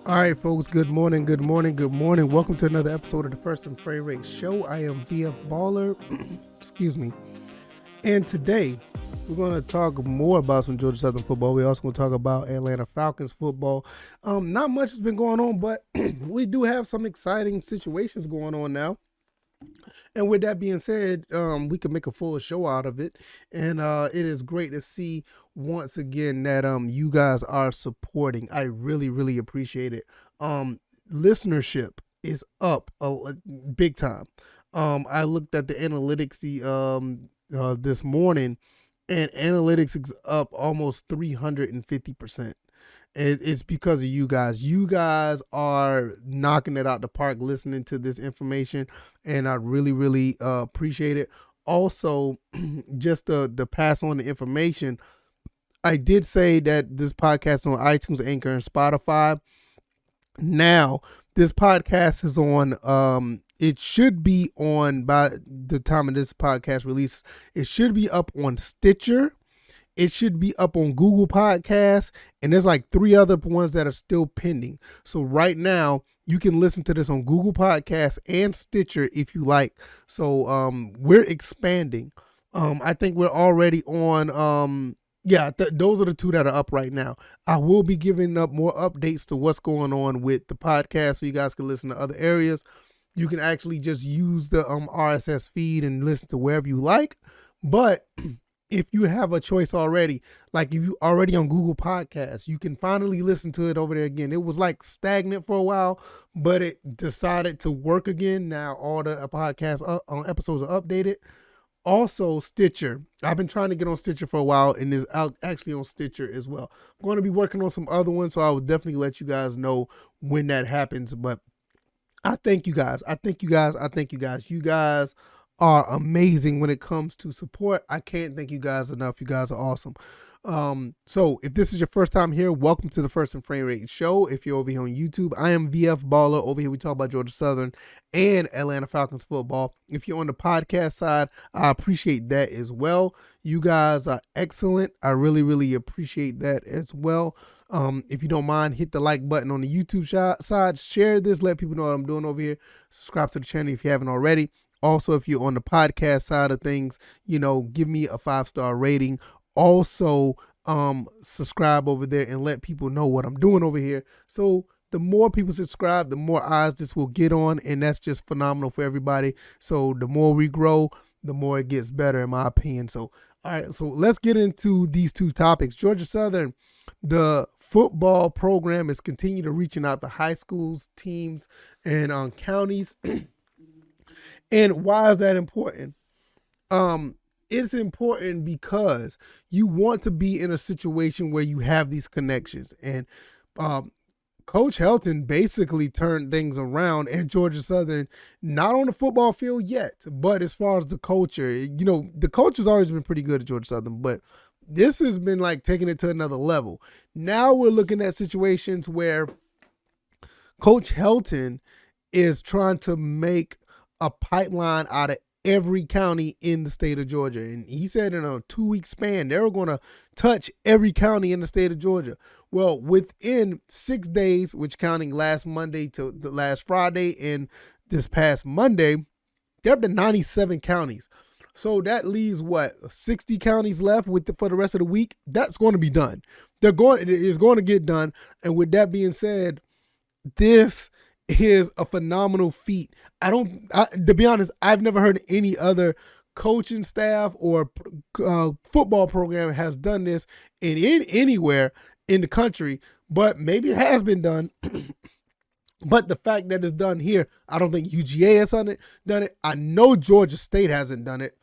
All right, folks, good morning, good morning, good morning. Welcome to another episode of the First and Frame Rate Show. I am VF Baller, excuse me. And today, we're going to talk more about some Georgia Southern football. We're also going to talk about Atlanta Falcons football. Not much has been going on, but we do have some exciting situations going on now. And with that being said, we can make a full show out of it. And it is great to see once again that you guys are supporting. I really, really appreciate it. Listenership is up big time. I looked at the analytics this morning, and analytics is up almost 350%. It's because of you guys. You guys are knocking it out the park listening to this information, and I really, really appreciate it. Also, just to pass on the information, I did say that this podcast is on iTunes, Anchor, and Spotify. Now, this podcast is on, it should be on, by the time of this podcast releases, it should be up on Stitcher. It should be up on Google Podcasts, and there's like 3 other ones that are still pending. So right now, you can listen to this on Google Podcasts and Stitcher if you like. So we're expanding. I think we're already on, those are the 2 that are up right now. I will be giving up more updates to what's going on with the podcast so you guys can listen to other areas. You can actually just use the RSS feed and listen to wherever you like. But if you have a choice already, like if you already on Google Podcasts, you can finally listen to it over there again. It was like stagnant for a while, but it decided to work again. Now all the podcast episodes are updated. Also, Stitcher. I've been trying to get on Stitcher for a while, and is actually on Stitcher as well. I'm going to be working on some other ones, so I will definitely let you guys know when that happens. But I thank you guys. You guys are amazing when it comes to support. I can't thank you guys enough. You guys are awesome. So if this is your first time here, welcome to the First and Frame Rate Show. If you're over here on YouTube, I am VF Baller. Over here we talk about Georgia Southern and Atlanta Falcons football. If you're on the podcast side, I appreciate that as well. You guys are excellent. I really, really appreciate that as well. If you don't mind, hit the like button on the YouTube side. Share this. Let people know what I'm doing over here. Subscribe to the channel if you haven't already. Also, if you're on the podcast side of things, give me a 5-star rating. Also, subscribe over there and let people know what I'm doing over here. So the more people subscribe, the more eyes this will get on, and that's just phenomenal for everybody. So the more we grow, the more it gets better, in my opinion. So, all right, so let's get into these 2 topics. Georgia Southern, the football program is continuing to reaching out to high schools, teams, and counties. And why is that important? It's important because you want to be in a situation where you have these connections. And Coach Helton basically turned things around at Georgia Southern, not on the football field yet, but as far as the culture, the culture's always been pretty good at Georgia Southern, but this has been like taking it to another level. Now we're looking at situations where Coach Helton is trying to make a pipeline out of every county in the state of Georgia. And he said in a 2-week span, they were going to touch every county in the state of Georgia. Well, within 6 days, which counting last Monday to the last Friday and this past Monday, they're up to 97 counties. So that leaves 60 counties left for the rest of the week. That's going to be done. It is going to get done. And with that being said, this is a phenomenal feat. To be honest, I've never heard any other coaching staff or football program has done this anywhere in the country, but maybe it has been done. But the fact that it's done here, I don't think UGA has done it. I know Georgia State hasn't done it.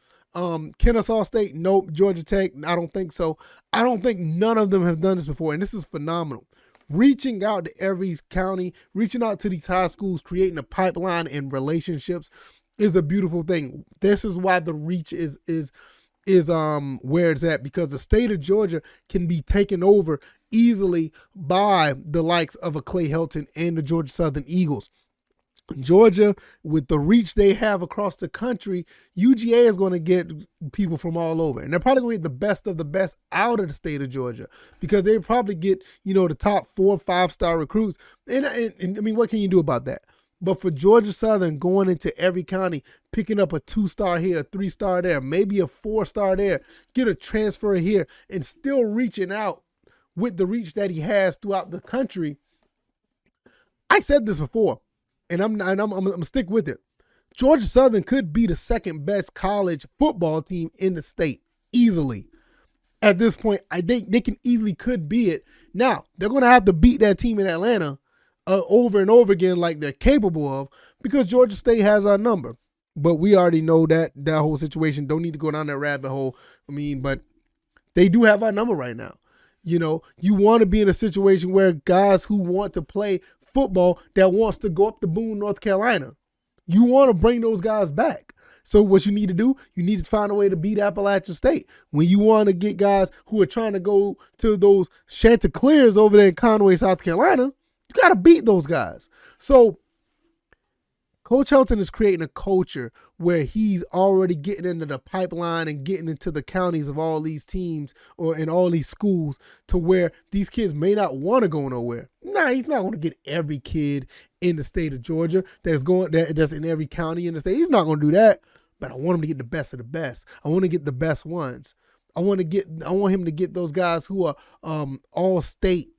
Kennesaw State, nope. Georgia Tech, I don't think so. I don't think none of them have done this before, and this is phenomenal. Reaching out to every county, reaching out to these high schools, creating a pipeline and relationships is a beautiful thing. This is why the reach is where it's at, because the state of Georgia can be taken over easily by the likes of a Clay Helton and the Georgia Southern Eagles. Georgia, with the reach they have across the country, UGA is going to get people from all over. And they're probably going to get the best of the best out of the state of Georgia because they probably get, the top 4 or 5-star recruits. And I mean, what can you do about that? But for Georgia Southern going into every county, picking up a 2-star here, a 3-star there, maybe a 4-star there, get a transfer here, and still reaching out with the reach that he has throughout the country. I said this before, and I'm stick with it. Georgia Southern could be the second best college football team in the state easily. At this point, I think they could be it. Now, they're going to have to beat that team in Atlanta over and over again like they're capable of because Georgia State has our number. But we already know that whole situation. Don't need to go down that rabbit hole. I mean, but they do have our number right now. You want to be in a situation where guys who want to play football that wants to go up to Boone, North Carolina, you want to bring those guys back. So what you need to do, you need to find a way to beat Appalachian State. When you want to get guys who are trying to go to those Chanticleers over there in Conway, South Carolina, you got to beat those guys. So Coach Helton is creating a culture where he's already getting into the pipeline and getting into the counties of all these teams or in all these schools to where these kids may not want to go nowhere. Nah, he's not going to get every kid in the state of Georgia that's in every county in the state. He's not going to do that. But I want him to get the best of the best. I want to get the best ones. I want him to get those guys who are all state,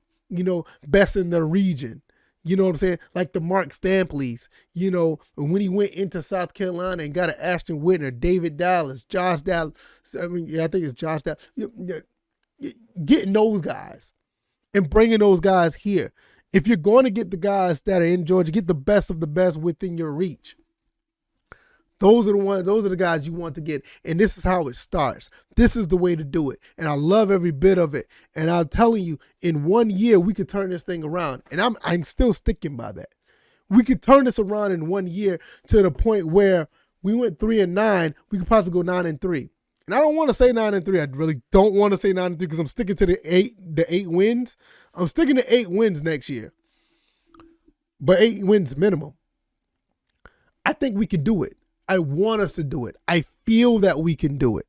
best in their region. You know what I'm saying? Like the Mark Stampleys, when he went into South Carolina and got an Ashton Whitner, David Dallas, Josh Dallas. I think it's Josh Dallas. Getting those guys and bringing those guys here. If you're going to get the guys that are in Georgia, get the best of the best within your reach. Those are the guys you want to get. And this is how it starts. This is the way to do it. And I love every bit of it. And I'm telling you, in 1 year, we could turn this thing around. And I'm still sticking by that. We could turn this around in 1 year to the point where we went 3-9. We could possibly go 9-3. And I don't want to say 9-3. I really don't want to say 9-3 because I'm sticking to the eight wins. I'm sticking to 8 wins next year. But 8 wins minimum. I think we can do it. I want us to do it. I feel that we can do it.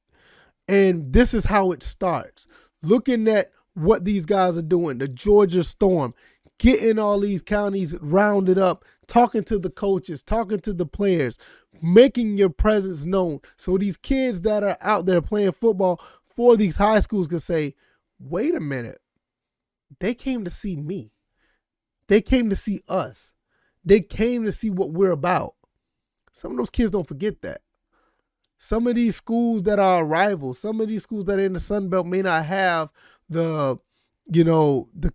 And this is how it starts. Looking at what these guys are doing, the Georgia Storm, getting all these counties rounded up, talking to the coaches, talking to the players, making your presence known. So these kids that are out there playing football for these high schools can say, wait a minute, they came to see me. They came to see us. They came to see what we're about. Some of those kids don't forget that. Some of these schools that are rivals, some of these schools that are in the Sun Belt may not have the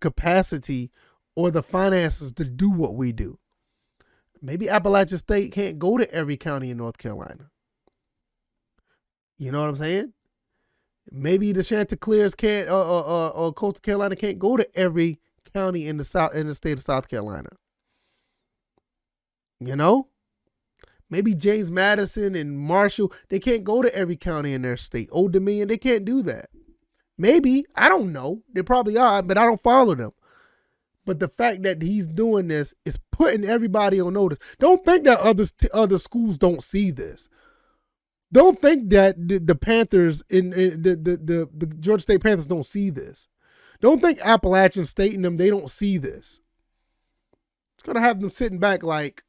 capacity or the finances to do what we do. Maybe Appalachian State can't go to every county in North Carolina. You know what I'm saying? Maybe the Chanticleers can't, or Coastal Carolina can't go to every county in the state of South Carolina. Maybe James Madison and Marshall, they can't go to every county in their state. Old Dominion, they can't do that. Maybe, I don't know. They probably are, but I don't follow them. But the fact that he's doing this is putting everybody on notice. Don't think that other schools don't see this. Don't think that the Panthers the Georgia State Panthers don't see this. Don't think Appalachian State and them, they don't see this. It's going to have them sitting back like,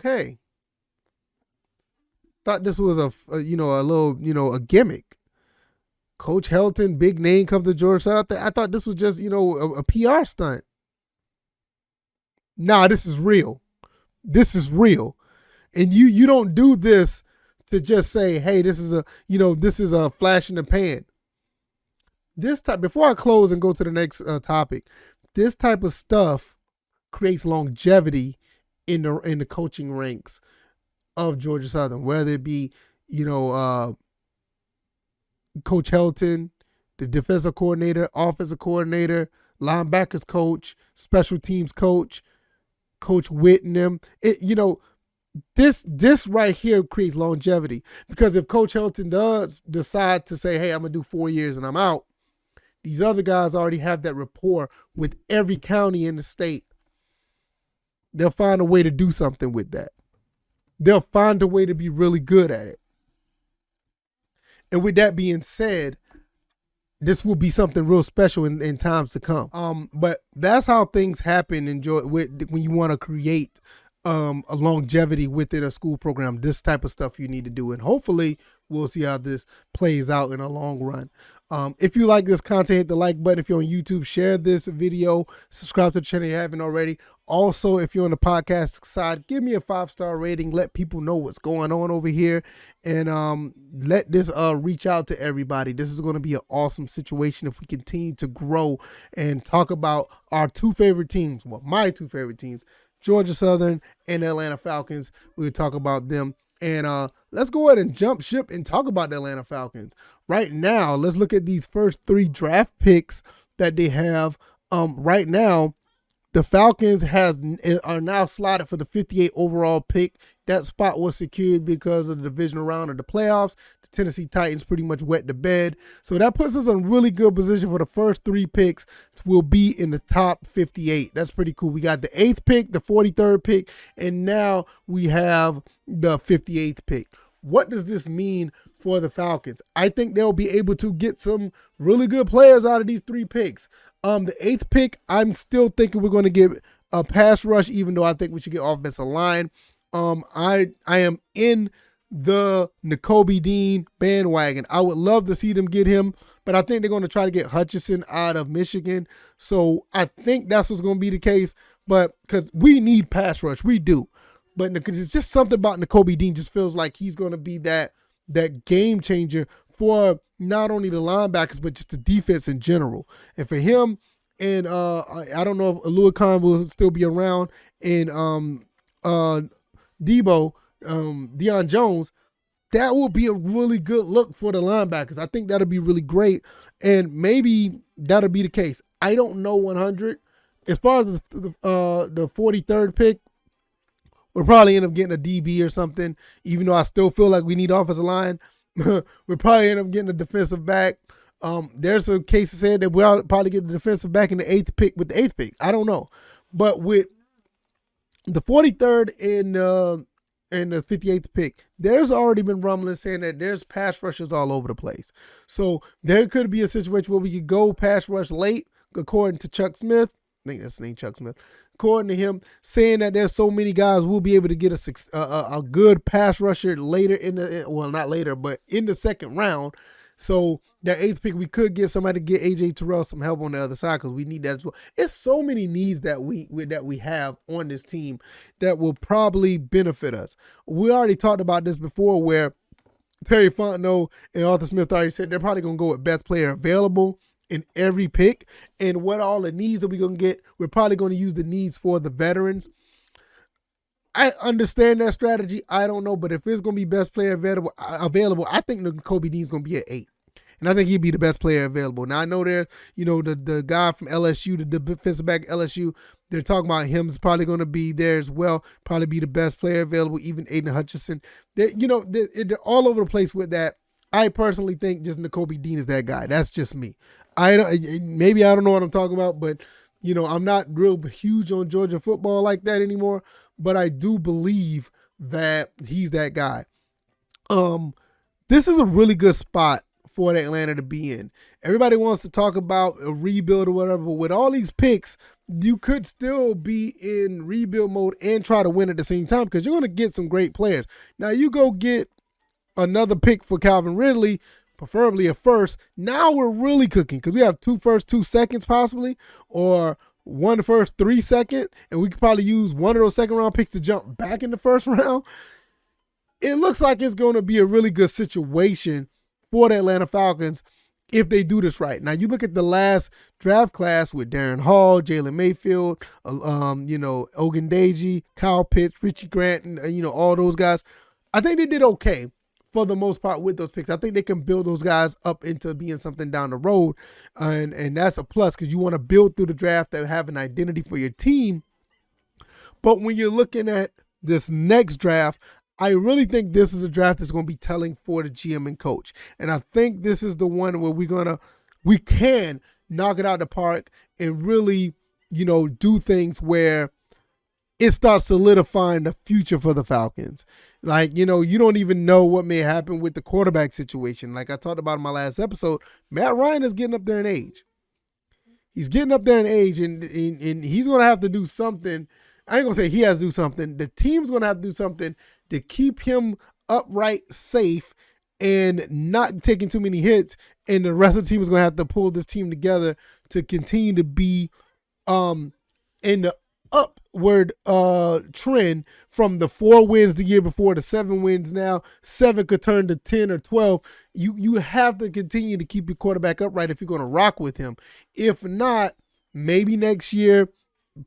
okay. Thought this was a gimmick. Coach Helton, big name, comes to Georgia South. I thought this was just, a PR stunt. Nah, this is real. This is real. And you don't do this to just say, hey, this is a flash in the pan. Before I close and go to the next topic, this type of stuff creates longevity in the coaching ranks of Georgia Southern, whether it be, Coach Helton, the defensive coordinator, offensive coordinator, linebackers coach, special teams coach, Coach Whitney. This right here creates longevity, because if Coach Helton does decide to say, hey, I'm going to do 4 years and I'm out, these other guys already have that rapport with every county in the state. they'll find a way to do something with that. They'll find a way to be really good at it. And with that being said, this will be something real special in times to come. But that's how things happen when you want to create a longevity within a school program. This type of stuff you need to do. And hopefully we'll see how this plays out in a long run. If you like this content, hit the like button. If you're on YouTube, share this video. Subscribe to the channel if you haven't already. Also, if you're on the podcast side, give me a 5-star rating. Let people know what's going on over here. And let this reach out to everybody. This is going to be an awesome situation if we continue to grow and talk about our two favorite teams. Well, my two favorite teams, Georgia Southern and the Atlanta Falcons. We'll talk about them. And let's go ahead and jump ship and talk about the Atlanta Falcons. Right now, let's look at these first 3 draft picks that they have. Right now, the Falcons are now slotted for the 58 overall pick. That spot was secured because of the divisional round of the playoffs. The Tennessee Titans pretty much wet the bed. So that puts us in really good position for the first 3 picks will be in the top 58. That's pretty cool. We got the 8th pick, the 43rd pick, and now we have the 58th pick. What does this mean for the Falcons? I think they'll be able to get some really good players out of these 3 picks. The 8th pick, I'm still thinking we're going to get a pass rush, even though I think we should get offensive line. I am in the Nakobe Dean bandwagon. I would love to see them get him, but I think they're going to try to get Hutchinson out of Michigan. So I think that's what's going to be the case. But because we need pass rush, we do. But because it's just something about Nakobe Dean just feels like he's going to be that game changer for not only the linebackers, but just the defense in general. And for him, and I don't know if Louis Khan will still be around, and Deion Jones, that will be a really good look for the linebackers. I think that'll be really great, and maybe that'll be the case. I don't know 100. As far as the 43rd pick, we'll probably end up getting a DB or something, even though I still feel like we need offensive line. We'll probably end up getting a defensive back. There's a case that said that we'll probably get the defensive back in the 8th pick with the 8th pick. I don't know. But with the 43rd and the 58th pick, there's already been rumblings saying that there's pass rushers all over the place. So there could be a situation where we could go pass rush late, according to Chuck Smith. I think that's the name, Chuck Smith. According to him, saying that there's so many guys, we'll be able to get a good pass rusher later not later, but in the 2nd round. So that 8th pick, we could get somebody to get AJ Terrell some help on the other side because we need that as well. It's so many needs that we have on this team that will probably benefit us. We already talked about this before, where Terry Fontenot and Arthur Smith already said they're probably going to go with best player available in every pick. And what all the needs that we're going to get, we're probably going to use the needs for the veterans. I understand that strategy. I don't know, but if it's going to be best player available, I think Nakobe Dean's going to be at 8. And I think he'd be the best player available. Now, I know there's, the guy from LSU, the defensive back LSU, they're talking about him is probably going to be there as well, probably be the best player available, even Aiden Hutchinson. They're all over the place with that. I personally think just Nakobe Dean is that guy. That's just me. Maybe I don't know what I'm talking about, but, I'm not real huge on Georgia football like that anymore. But I do believe that he's that guy. This is a really good spot for the Atlanta to be in. Everybody wants to talk about a rebuild or whatever, but with all these picks, you could still be in rebuild mode and try to win at the same time because you're going to get some great players. Now, you go get another pick for Calvin Ridley, preferably a first. Now we're really cooking because we have 2 firsts, 2 seconds possibly, or 1 first, 3 second, and we could probably use one of those 2nd round picks to jump back in the 1st round. It looks like it's going to be a really good situation for the Atlanta Falcons if they do this right. Now, you look at the last draft class with Darren Hall, Jalen Mayfield, Ogundeji, Kyle Pitts, Richie Grant, and, all those guys. I think they did okay for the most part with those picks. I think they can build those guys up into being something down the road. And that's a plus because you want to build through the draft and have an identity for your team. But when you're looking at this next draft, I really think this is a draft that's going to be telling for the GM and coach. And I think this is the one where we can knock it out of the park and really, do things where it starts solidifying the future for the Falcons. Like, you don't even know what may happen with the quarterback situation. Like I talked about in my last episode, Matt Ryan is getting up there in age. He's getting up there in age, and he's going to have to do something. I ain't going to say he has to do something. The team's going to have to do something to keep him upright, safe, and not taking too many hits. And the rest of the team is going to have to pull this team together to continue to be in the upward trend from the 4 wins the year before to 7 wins now. 7 could turn to 10 or 12. You have to continue to keep your quarterback upright if you're going to rock with him. If not, maybe next year,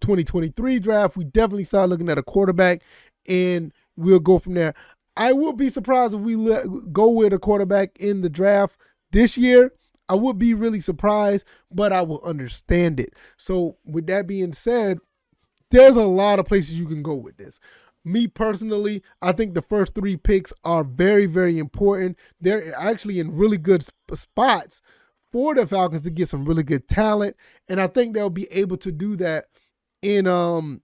2023 draft, we definitely start looking at a quarterback, and we'll go from there. I will be surprised if we go with a quarterback in the draft this year. I would be really surprised, but I will understand it. So with that being said, there's a lot of places you can go with this. Me personally, I think the first 3 picks are very, very important. They're actually in really good spots for the Falcons to get some really good talent, and I think they'll be able to do that in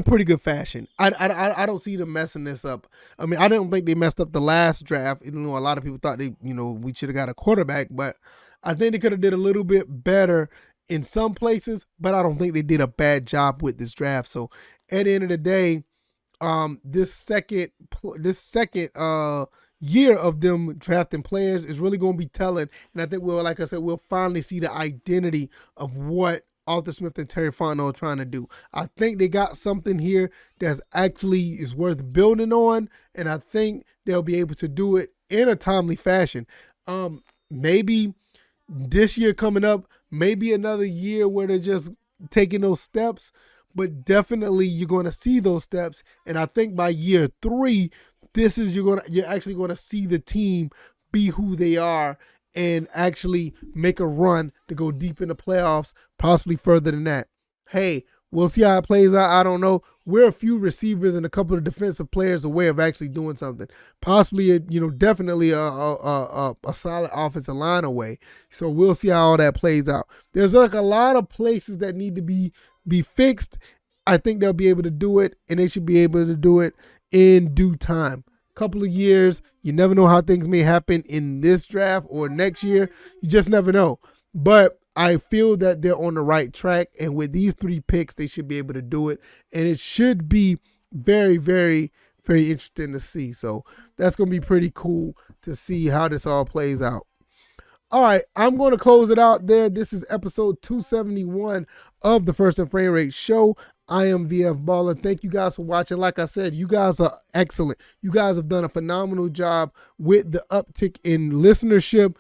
pretty good fashion. I don't see them messing this up. I mean, I don't think they messed up the last draft, even though a lot of people thought we should have got a quarterback, but I think they could have did a little bit better in some places, but I don't think they did a bad job with this draft. So at the end of the day, this second year of them drafting players is really going to be telling. And I think we'll finally see the identity of what Arthur Smith and Terry Fontenot are trying to do. I think they got something here that's actually is worth building on, and I think they'll be able to do it in a timely fashion. Maybe this year coming up, maybe another year where they're just taking those steps, but definitely you're going to see those steps. And I think by year 3, you're actually going to see the team be who they are and actually make a run to go deep in the playoffs, possibly further than that. Hey, we'll see how it plays out. I don't know. We're a few receivers and a couple of defensive players away of actually doing something. Possibly, definitely a solid offensive line away. So we'll see how all that plays out. There's like a lot of places that need to be fixed. I think they'll be able to do it, and they should be able to do it in due time. Couple of years, you never know how things may happen in this draft or next year. You just never know. But I feel that they're on the right track, and with these 3 picks, they should be able to do it, and it should be very, very, very interesting to see. So that's going to be pretty cool to see how this all plays out. All right, I'm going to close it out there. This is episode 271 of the First and Frame Rate Show. I am VF Baller. Thank you guys for watching. Like I said, you guys are excellent. You guys have done a phenomenal job with the uptick in listenership.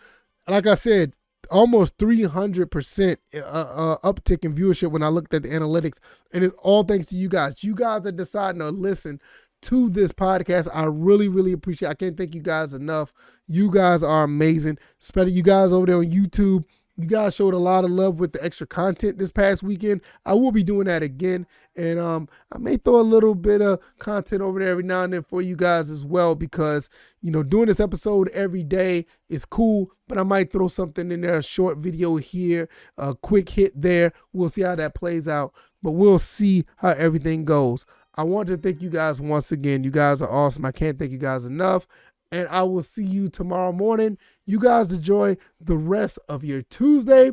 Like I said, almost 300% uptick in viewership when I looked at the analytics. And it's all thanks to you guys. You guys are deciding to listen to this podcast. I really, really appreciate it. I can't thank you guys enough. You guys are amazing. Especially you guys over there on YouTube. You guys showed a lot of love with the extra content this past weekend. I will be doing that again. And I may throw a little bit of content over there every now and then for you guys as well, because, doing this episode every day is cool, but I might throw something in there, a short video here, a quick hit there. We'll see how that plays out, but we'll see how everything goes. I want to thank you guys once again. You guys are awesome. I can't thank you guys enough. And I will see you tomorrow morning. You guys enjoy the rest of your Tuesday,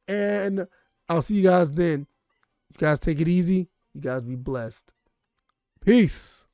and I'll see you guys then. You guys take it easy. You guys be blessed. Peace.